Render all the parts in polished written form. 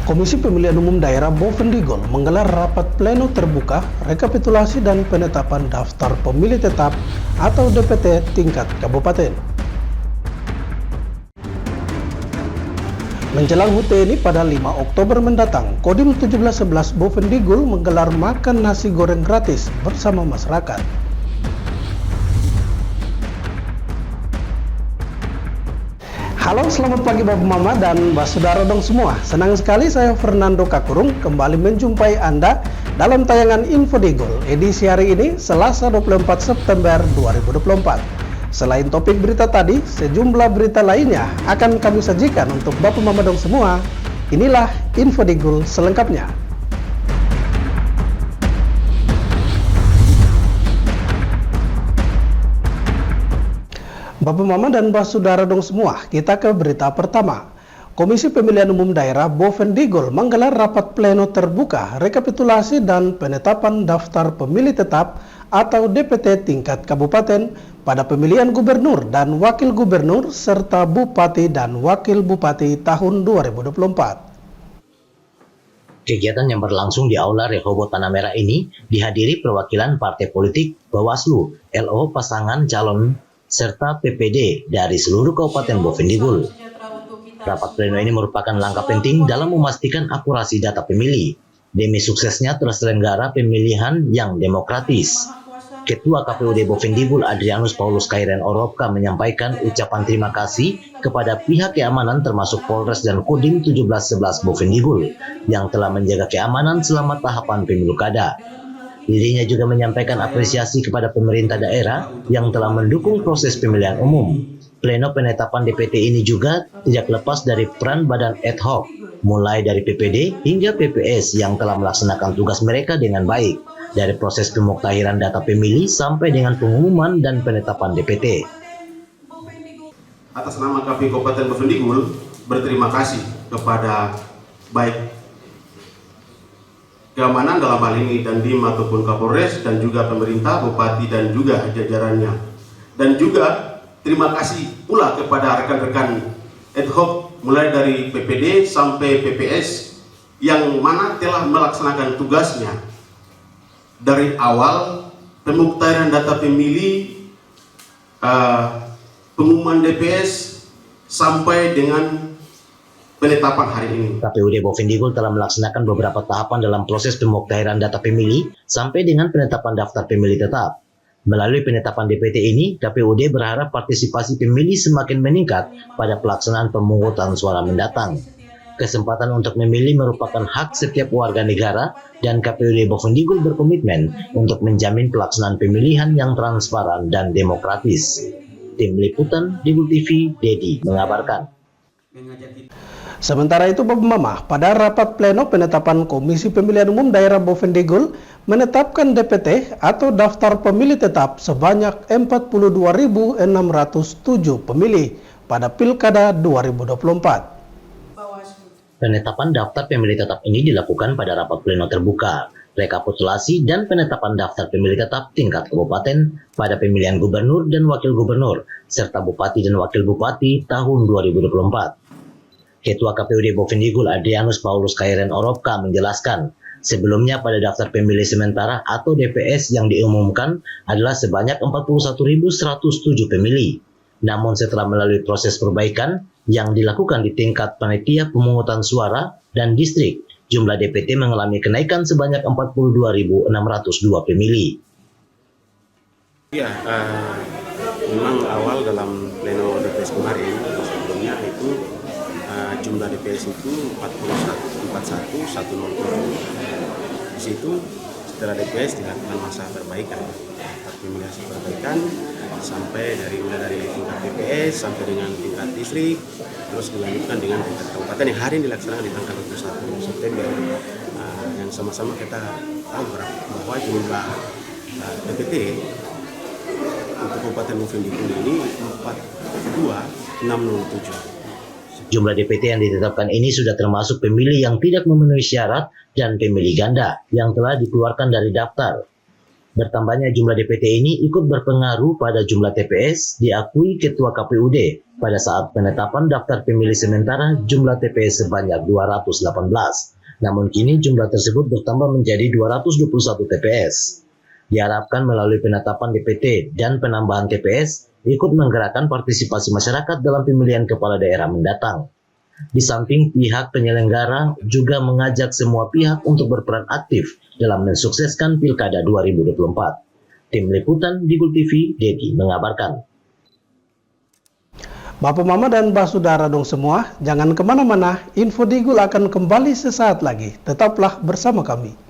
Komisi Pemilihan Umum Daerah Bovendigul menggelar rapat pleno terbuka, rekapitulasi dan penetapan daftar pemilih tetap atau DPT tingkat kabupaten. Menjelang HUT TNI pada 5 Oktober mendatang, Kodim 1711 Bovendigul menggelar makan nasi goreng gratis bersama masyarakat. Halo, selamat pagi Bapak Mama dan Mbak Saudara dong semua. Senang sekali saya Fernando Kakurung kembali menjumpai Anda dalam tayangan Info Digul edisi hari ini Selasa 24 September 2024. Selain topik berita tadi, sejumlah berita lainnya akan kami sajikan untuk Bapak Mama dong semua. Inilah Info Digul selengkapnya. Bapak Mama dan Mbak Saudara dong semua, kita ke berita pertama. Komisi Pemilihan Umum Daerah Bovendigul menggelar rapat pleno terbuka, rekapitulasi dan penetapan daftar pemilih tetap atau DPT tingkat kabupaten pada pemilihan gubernur dan wakil gubernur serta bupati dan wakil bupati tahun 2024. Kegiatan yang berlangsung di Aula Rehoboth Tanah Merah ini dihadiri perwakilan partai politik, Bawaslu, LO pasangan calon serta PPD dari seluruh Kabupaten Bovendigul. Rapat pleno ini merupakan langkah penting dalam memastikan akurasi data pemilih demi suksesnya terselenggara pemilihan yang demokratis. Ketua KPUD Bovendigul Adrianus Paulus Kairen Oropka menyampaikan ucapan terima kasih kepada pihak keamanan termasuk Polres dan Kodim 1711 Bovendigul yang telah menjaga keamanan selama tahapan pemilu kada. Dirinya juga menyampaikan apresiasi kepada pemerintah daerah yang telah mendukung proses pemilihan umum. Pleno penetapan DPT ini juga tidak lepas dari peran badan ad hoc, mulai dari PPD hingga PPS yang telah melaksanakan tugas mereka dengan baik, dari proses pemuktahiran data pemilih sampai dengan pengumuman dan penetapan DPT. Atas nama KPU Kabupaten Bovendigul, berterima kasih kepada baik keamanan dalam hal ini Dandim ataupun Kapolres dan juga pemerintah, bupati dan juga jajarannya. Dan juga terima kasih pula kepada rekan-rekan ad hoc mulai dari PPD sampai PPS yang mana telah melaksanakan tugasnya dari awal pemuktahiran data pemilih, pengumuman DPS sampai dengan penetapan hari ini. KPUD Bovendigul telah melaksanakan beberapa tahapan dalam proses pemuktahiran data pemilih sampai dengan penetapan daftar pemilih tetap. Melalui penetapan DPT ini, KPUD berharap partisipasi pemilih semakin meningkat pada pelaksanaan pemungutan suara mendatang. Kesempatan untuk memilih merupakan hak setiap warga negara dan KPUD Bovendigul berkomitmen untuk menjamin pelaksanaan pemilihan yang transparan dan demokratis. Tim Liputan Digul TV, Dedi mengabarkan. Sementara itu Bapak Mama, pada rapat pleno penetapan Komisi Pemilihan Umum Daerah Bovendigul menetapkan DPT atau daftar pemilih tetap sebanyak 42.607 pemilih pada Pilkada 2024. Penetapan daftar pemilih tetap ini dilakukan pada rapat pleno terbuka, rekapitulasi dan penetapan daftar pemilih tetap tingkat kabupaten pada pemilihan gubernur dan wakil gubernur serta bupati dan wakil bupati tahun 2024. Ketua KPUD Bovendigul Adrianus Paulus Kairen Oropka menjelaskan, sebelumnya pada daftar pemilih sementara atau DPS yang diumumkan adalah sebanyak 41.107 pemilih. Namun setelah melalui proses perbaikan yang dilakukan di tingkat panitia pemungutan suara dan distrik, jumlah DPT mengalami kenaikan sebanyak 42.602 pemilih. Ya, memang awal dalam pleno DPS kemarin sebelumnya itu jumlah DPS itu 41.107. Di situ setelah DPS dilakukan masa perbaikan, hasil perbaikan sampai mulai dari tingkat DPS sampai dengan tingkat distrik, terus dilanjutkan dengan tingkat kabupaten yang hari ini dilaksanakan di tanggal 21 September. Yang sama-sama kita tahu bahwa jumlah DPT untuk Kabupaten Bovendigul ini 42.607. Jumlah DPT yang ditetapkan ini sudah termasuk pemilih yang tidak memenuhi syarat dan pemilih ganda yang telah dikeluarkan dari daftar. Bertambahnya jumlah DPT ini ikut berpengaruh pada jumlah TPS, diakui Ketua KPUD pada saat penetapan daftar pemilih sementara jumlah TPS sebanyak 218. Namun kini jumlah tersebut bertambah menjadi 221 TPS. Diharapkan melalui penetapan DPT dan penambahan TPS ikut menggerakkan partisipasi masyarakat dalam pemilihan kepala daerah mendatang. Di samping pihak penyelenggara juga mengajak semua pihak untuk berperan aktif dalam mensukseskan Pilkada 2024. Tim Liputan Digul TV, Dedi mengabarkan. Bapak Mama dan Mbak Saudara dong semua, jangan kemana-mana, Info Digul akan kembali sesaat lagi. Tetaplah bersama kami.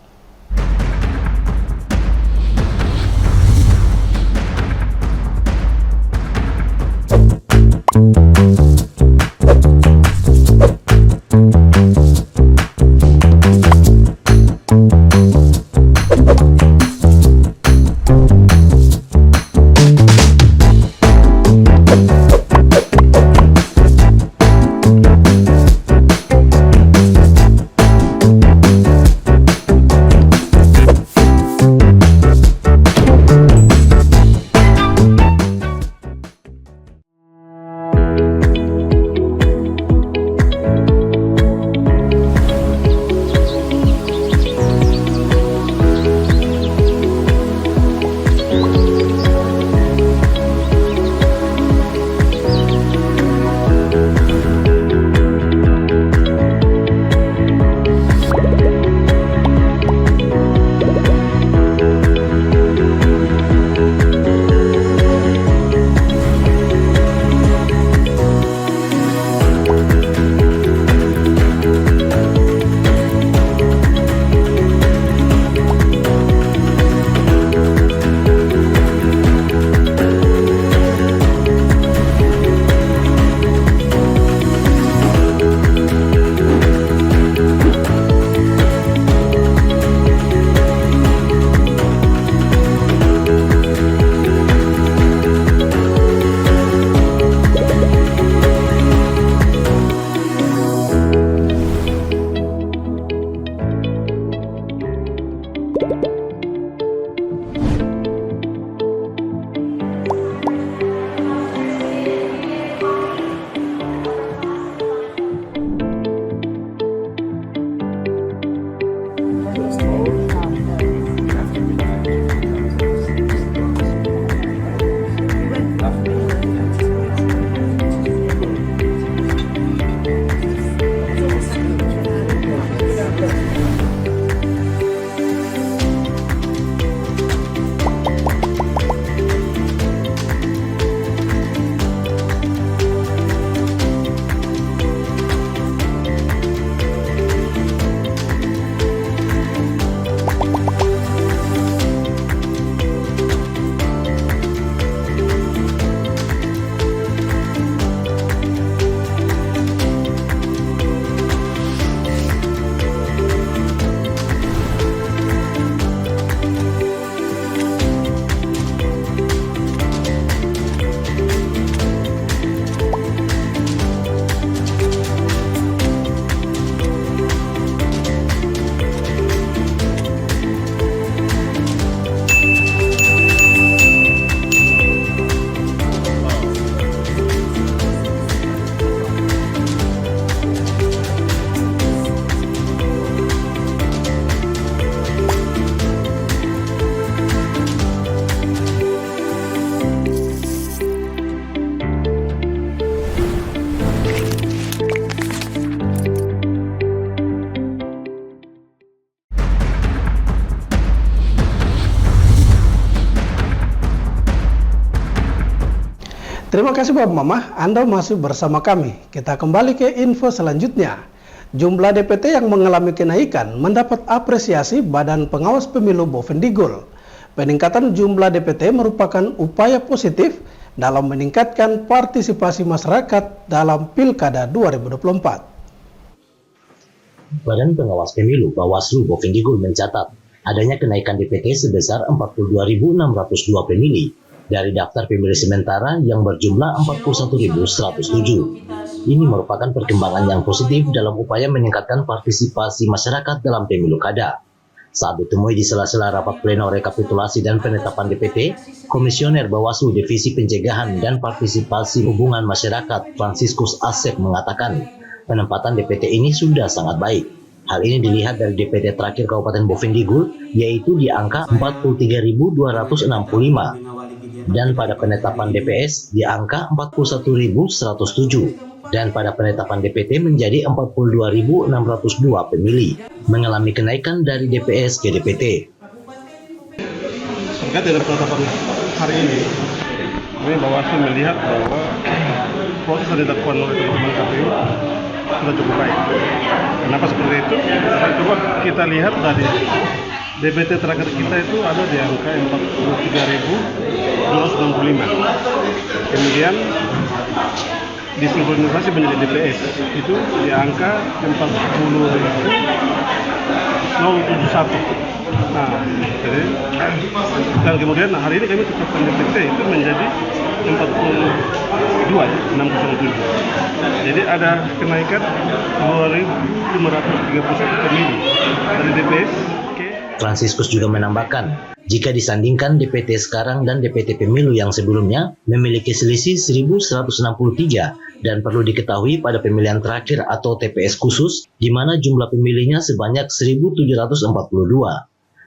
Terima kasih Bapak Mama, Anda masih bersama kami. Kita kembali ke info selanjutnya. Jumlah DPT yang mengalami kenaikan mendapat apresiasi Badan Pengawas Pemilu Bovendigul. Peningkatan jumlah DPT merupakan upaya positif dalam meningkatkan partisipasi masyarakat dalam Pilkada 2024. Badan Pengawas Pemilu Bawaslu Bovendigul mencatat adanya kenaikan DPT sebesar 42.602 pemilih dari daftar pemilih sementara yang berjumlah 41.107. Ini merupakan perkembangan yang positif dalam upaya meningkatkan partisipasi masyarakat dalam pemilu kada. Saat ditemui di sela-sela rapat pleno rekapitulasi dan penetapan DPT, Komisioner Bawaslu Divisi Pencegahan dan Partisipasi Hubungan Masyarakat Franciscus Asep mengatakan, penempatan DPT ini sudah sangat baik. Hal ini dilihat dari DPT terakhir Kabupaten Bovendigul, yaitu di angka 43.265, dan pada penetapan DPS di angka 41.107. Dan pada penetapan DPT menjadi 42.602 pemilih, mengalami kenaikan dari DPS ke DPT. Terkait dengan penetapan hari ini, kami Bawaslu melihat bahwa proses yang dilakukan oleh teman-teman KPU sudah cukup baik. Kenapa seperti itu? Karena coba kita lihat dari DPT terakhir kita itu ada di angka 43.265. Kemudian disinkronisasi menjadi DPS itu di angka 40.071. Nah, jadi dan kemudian hari ini kami tetapkan DPT itu menjadi 42.607. Jadi ada kenaikan 2.531 pemilih dari DPS. Franciscus juga menambahkan, jika disandingkan DPT sekarang dan DPT pemilu yang sebelumnya memiliki selisih 1.163 dan perlu diketahui pada pemilihan terakhir atau TPS khusus di mana jumlah pemilihnya sebanyak 1.742.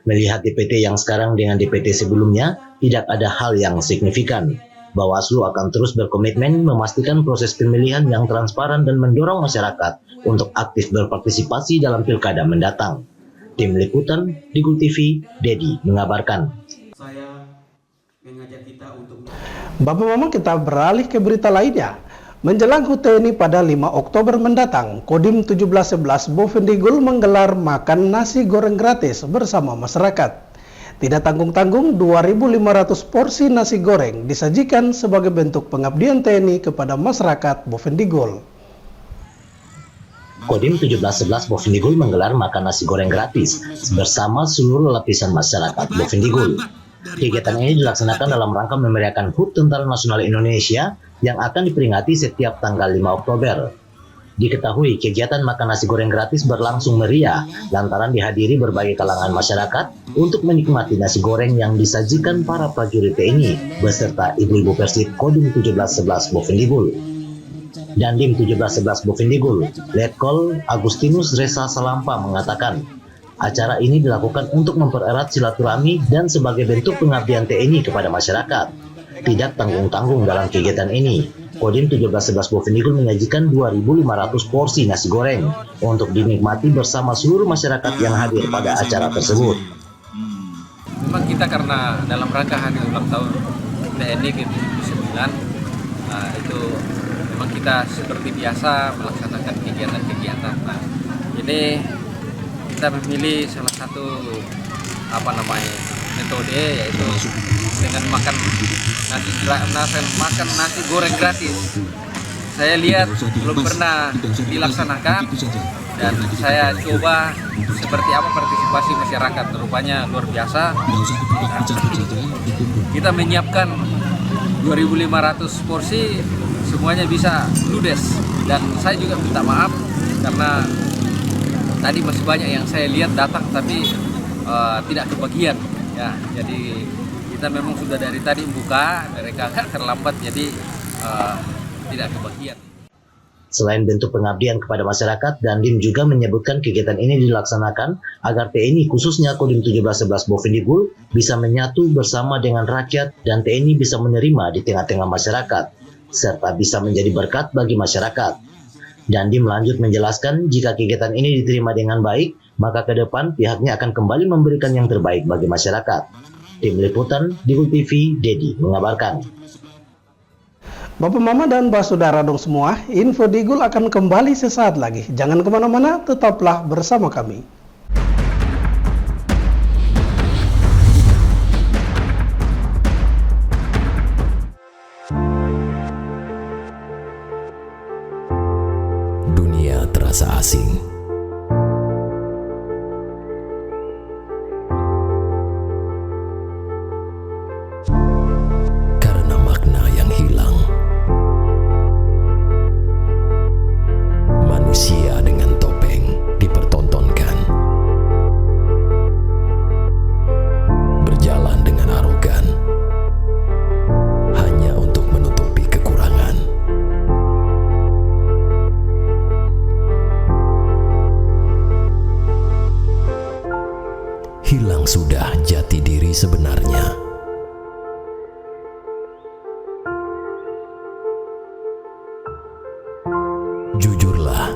Melihat DPT yang sekarang dengan DPT sebelumnya, tidak ada hal yang signifikan. Bawaslu akan terus berkomitmen memastikan proses pemilihan yang transparan dan mendorong masyarakat untuk aktif berpartisipasi dalam pilkada mendatang. Tim Liputan, Digul TV, Dedi mengabarkan. Bapak Mama, kita beralih ke berita lainnya. Menjelang HUT TNI pada 5 Oktober mendatang, Kodim 1711 Bovendigul menggelar makan nasi goreng gratis bersama masyarakat. Tidak tanggung-tanggung, 2.500 porsi nasi goreng disajikan sebagai bentuk pengabdian TNI kepada masyarakat Bovendigul. Kodim 1711 Bovendigul menggelar makan nasi goreng gratis bersama seluruh lapisan masyarakat Bovendigul. Kegiatan ini dilaksanakan dalam rangka memeriahkan HUT Tentara Nasional Indonesia yang akan diperingati setiap tanggal 5 Oktober. Diketahui kegiatan makan nasi goreng gratis berlangsung meriah lantaran dihadiri berbagai kalangan masyarakat untuk menikmati nasi goreng yang disajikan para prajurit TNI beserta ibu-ibu Persib Kodim 1711 Bovendigul. Dandim 1711 Bovendigul, Letkol Agustinus Resa Salampa mengatakan, acara ini dilakukan untuk mempererat silaturahmi dan sebagai bentuk pengabdian TNI kepada masyarakat. Tidak tanggung-tanggung dalam kegiatan ini, Kodim 1711 Bovendigul menyajikan 2.500 porsi nasi goreng untuk dinikmati bersama seluruh masyarakat yang hadir pada acara tersebut. Memang kita karena dalam rangka hari ulang tahun TNI ke-79, itu memang kita seperti biasa melaksanakan kegiatan-kegiatan. Ini kita memilih salah satu metode, yaitu dengan makan nasi goreng gratis. Saya lihat belum pernah dilaksanakan dan saya coba seperti apa partisipasi masyarakat, rupanya luar biasa. Kita menyiapkan 2.500 porsi, semuanya bisa ludes, dan saya juga minta maaf karena tadi masih banyak yang saya lihat datang tapi tidak kebagian ya. Jadi kita memang sudah dari tadi buka, mereka terlambat, jadi tidak kebagian. Selain bentuk pengabdian kepada masyarakat, Dandim juga menyebutkan kegiatan ini dilaksanakan agar TNI khususnya Kodim 1711 Bovendigul bisa menyatu bersama dengan rakyat dan TNI bisa menerima di tengah-tengah masyarakat, serta bisa menjadi berkat bagi masyarakat. Dandim lanjut menjelaskan jika kegiatan ini diterima dengan baik, maka ke depan pihaknya akan kembali memberikan yang terbaik bagi masyarakat. Tim Liputan, Digul TV, Dedi mengabarkan. Bapak Mama dan Mbak Saudara dong semua, Info Digul akan kembali sesaat lagi. Jangan kemana-mana, tetaplah bersama kami. Dunia terasa asing. Karena makna yang hilang. Manusia dengan topeng dipertontonkan. sudah jati diri sebenarnya. Jujurlah,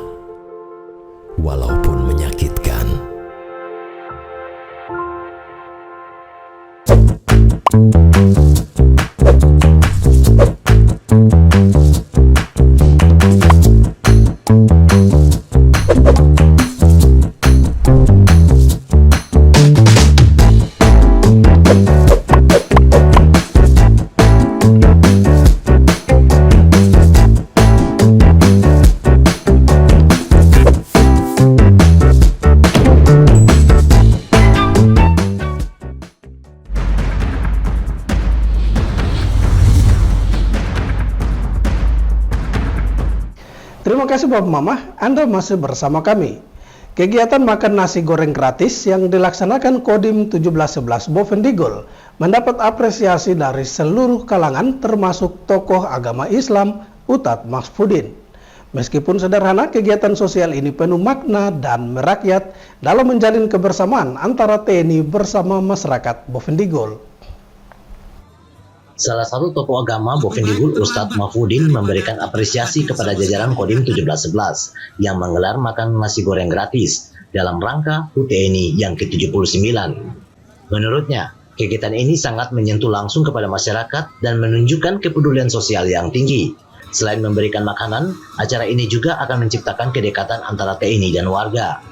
walaupun menyakitkan. Terima kasih Bapak Mama, Anda masih bersama kami. Kegiatan makan nasi goreng gratis yang dilaksanakan Kodim 1711 Bovendigul mendapat apresiasi dari seluruh kalangan termasuk tokoh agama Islam Ustadz Mahfudin. Meskipun sederhana, kegiatan sosial ini penuh makna dan merakyat dalam menjalin kebersamaan antara TNI bersama masyarakat Bovendigul. Salah satu tokoh agama Bovendigul, Ustadz Mahfudin, memberikan apresiasi kepada jajaran Kodim 1711 yang menggelar makan nasi goreng gratis dalam rangka HUT TNI yang ke-79. Menurutnya, kegiatan ini sangat menyentuh langsung kepada masyarakat dan menunjukkan kepedulian sosial yang tinggi. Selain memberikan makanan, acara ini juga akan menciptakan kedekatan antara TNI dan warga.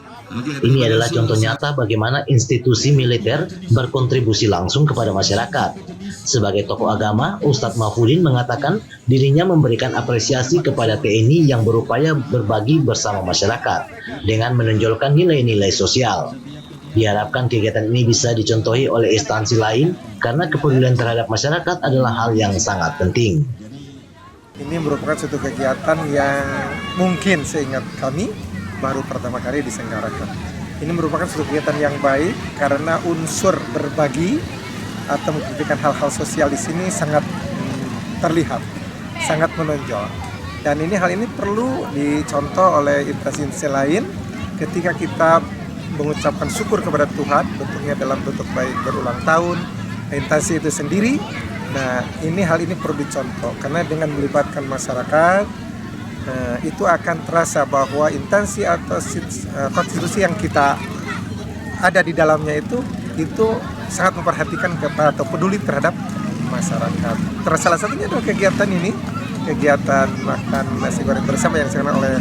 Ini adalah contoh nyata bagaimana institusi militer berkontribusi langsung kepada masyarakat. Sebagai tokoh agama, Ustadz Mahfudin mengatakan dirinya memberikan apresiasi kepada TNI yang berupaya berbagi bersama masyarakat dengan menonjolkan nilai-nilai sosial. Diharapkan kegiatan ini bisa dicontohi oleh instansi lain karena kepedulian terhadap masyarakat adalah hal yang sangat penting. Ini merupakan suatu kegiatan yang mungkin seingat kami baru pertama kali diselenggarakan. Ini merupakan suatu kegiatan yang baik karena unsur berbagi atau memberikan hal-hal sosial di sini sangat terlihat, sangat menonjol. Dan hal ini perlu dicontoh oleh instansi lain ketika kita mengucapkan syukur kepada Tuhan, bentuknya dalam bentuk baik berulang tahun, instansi itu sendiri. Nah, hal ini perlu dicontoh karena dengan melibatkan masyarakat, itu akan terasa bahwa instansi atau konstitusi yang kita ada di dalamnya itu sangat memperhatikan atau peduli terhadap masyarakat. Salah satunya adalah kegiatan ini, kegiatan makan nasi goreng bersama yang diselenggarakan oleh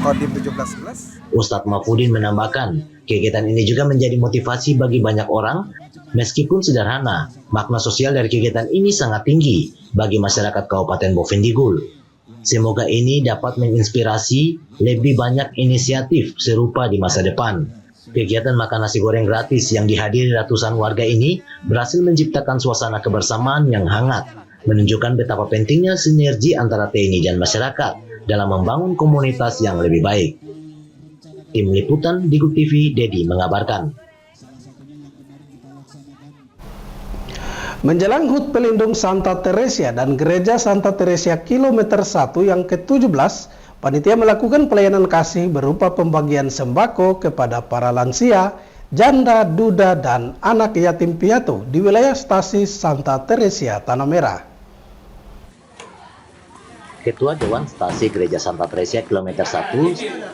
Kodim 1711. Ustadz Mahfudin menambahkan, kegiatan ini juga menjadi motivasi bagi banyak orang. Meskipun sederhana, makna sosial dari kegiatan ini sangat tinggi bagi masyarakat Kabupaten Bovendigul. Semoga ini dapat menginspirasi lebih banyak inisiatif serupa di masa depan. Kegiatan makan nasi goreng gratis yang dihadiri ratusan warga ini berhasil menciptakan suasana kebersamaan yang hangat, menunjukkan betapa pentingnya sinergi antara TNI dan masyarakat dalam membangun komunitas yang lebih baik. Tim Liputan Digul TV, Dedi mengabarkan. Menjelang HUT Pelindung Santa Teresia dan Gereja Santa Teresia Kilometer 1 yang ke-17, panitia melakukan pelayanan kasih berupa pembagian sembako kepada para lansia, janda, duda, dan anak yatim piatu di wilayah stasi Santa Teresia Tanah Merah. Ketua Dewan Stasi Gereja Santa Teresia Kilometer 1,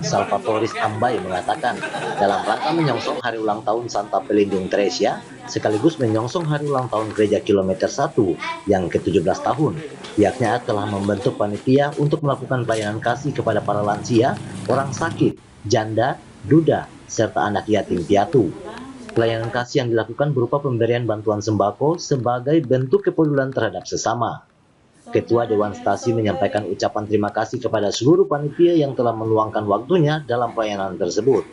Salvatoris Ambai mengatakan, dalam rangka menyongsong hari ulang tahun Santa Pelindung Teresia, sekaligus menyongsong hari ulang tahun Gereja Kilometer 1 yang ke-17 tahun, pihaknya telah membentuk panitia untuk melakukan pelayanan kasih kepada para lansia, orang sakit, janda, duda, serta anak yatim piatu. Pelayanan kasih yang dilakukan berupa pemberian bantuan sembako sebagai bentuk kepedulian terhadap sesama. Ketua Dewan Stasi menyampaikan ucapan terima kasih kepada seluruh panitia yang telah meluangkan waktunya dalam pelayanan tersebut.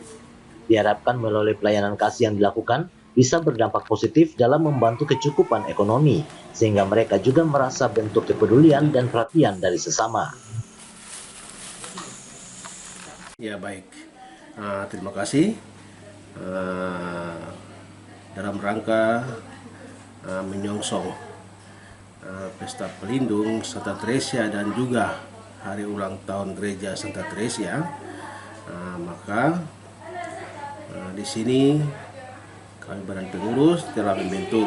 Diharapkan melalui pelayanan kasih yang dilakukan bisa berdampak positif dalam membantu kecukupan ekonomi, sehingga mereka juga merasa bentuk kepedulian dan perhatian dari sesama. Ya baik, terima kasih. Dalam rangka menyongsong Pesta Pelindung Santa Teresia dan juga hari ulang tahun Gereja Santa Teresia, maka di sini kami badan pengurus telah membentuk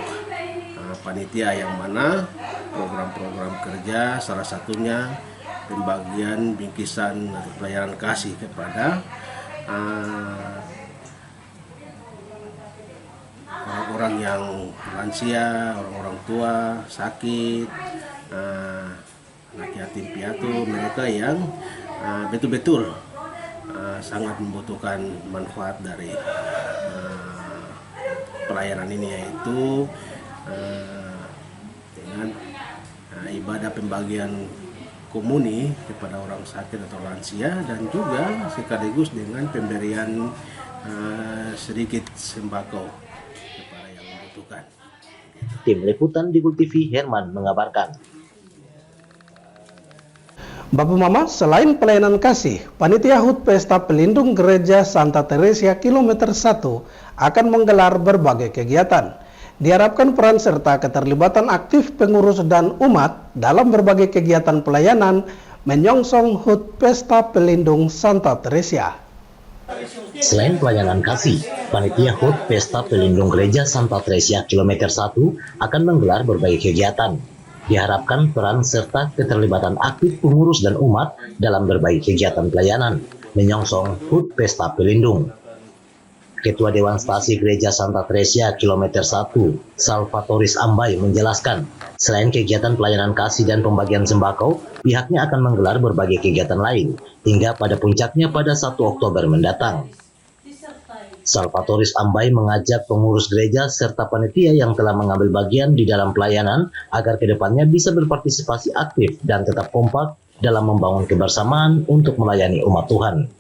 panitia yang mana program-program kerja salah satunya pembagian bingkisan atau pelayanan kasih kepada orang-orang yang lansia, orang-orang tua, sakit, anak yatim piatu, mereka yang betul-betul sangat membutuhkan manfaat dari pelayanan ini, yaitu dengan ibadah pembagian komuni kepada orang sakit atau lansia, dan juga sekaligus dengan pemberian sedikit sembako kepada yang membutuhkan. Tim Liputan Digul TV Herman mengabarkan. Bapak Mama, selain pelayanan kasih, Panitia HUT Pesta Pelindung Gereja Santa Teresia Kilometer 1 akan menggelar berbagai kegiatan. Diharapkan peran serta keterlibatan aktif pengurus dan umat dalam berbagai kegiatan pelayanan menyongsong HUT Pesta Pelindung Santa Teresia. Selain pelayanan kasih, Panitia HUT Pesta Pelindung Gereja Santa Teresia Kilometer 1 akan menggelar berbagai kegiatan. Diharapkan peran serta keterlibatan aktif pengurus dan umat dalam berbagai kegiatan pelayanan menyongsong HUT Pesta Pelindung. Ketua Dewan Stasi Gereja Santa Teresia Kilometer 1, Salvatoris Ambai menjelaskan, selain kegiatan pelayanan kasih dan pembagian sembako, pihaknya akan menggelar berbagai kegiatan lain hingga pada puncaknya pada 1 Oktober mendatang. Salvatoris Ambai mengajak pengurus gereja serta panitia yang telah mengambil bagian di dalam pelayanan agar kedepannya bisa berpartisipasi aktif dan tetap kompak dalam membangun kebersamaan untuk melayani umat Tuhan.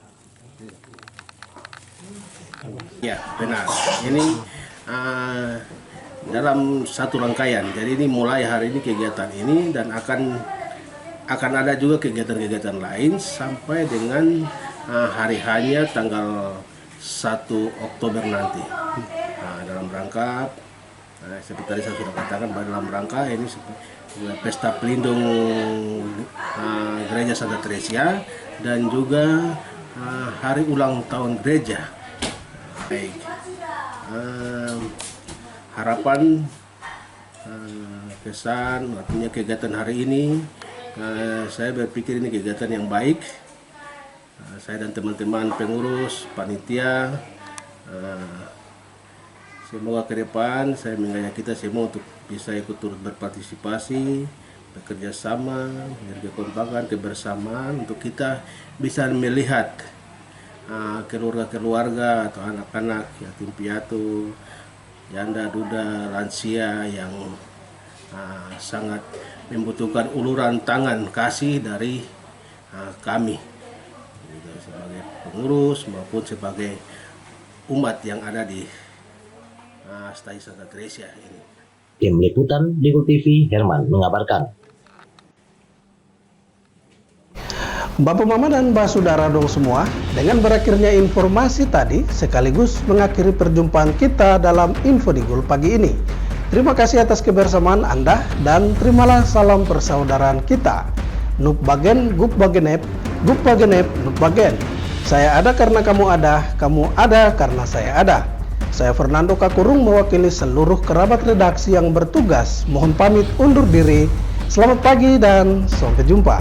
Ya, benar. Ini dalam satu rangkaian. Jadi ini mulai hari ini kegiatan ini, dan akan ada juga kegiatan-kegiatan lain sampai dengan hari hanya tanggal 1 Oktober nanti. Dalam rangka seperti tadi saya sudah katakan, dalam rangka ini Pesta Pelindung Gereja Santa Teresia dan juga hari ulang tahun gereja. Baik, harapan, kesan, artinya kegiatan hari ini, saya berpikir ini kegiatan yang baik. Saya dan teman-teman pengurus, panitia, semoga ke depan saya mengajak kita semua untuk bisa ikut turut berpartisipasi, bekerja sama, menjaga kekompakan, kebersamaan, untuk kita bisa melihat keluarga-keluarga atau anak-anak yatim piatu, janda, duda, lansia yang sangat membutuhkan uluran tangan kasih dari kami sebagai pengurus maupun sebagai umat yang ada di Stasi Santa Teresia ini. Tim Liputan Digul TV Herman mengabarkan. Bapak Mama dan Mbak Saudara dong semua, dengan berakhirnya informasi tadi sekaligus mengakhiri perjumpaan kita dalam Info Digul pagi ini. Terima kasih atas kebersamaan Anda dan terimalah salam persaudaraan kita. Nup bagen, gup bagenep, nup bagen. Saya ada karena kamu ada karena saya ada. Saya Fernando Kakurung mewakili seluruh kerabat redaksi yang bertugas. Mohon pamit undur diri. Selamat pagi dan sampai jumpa.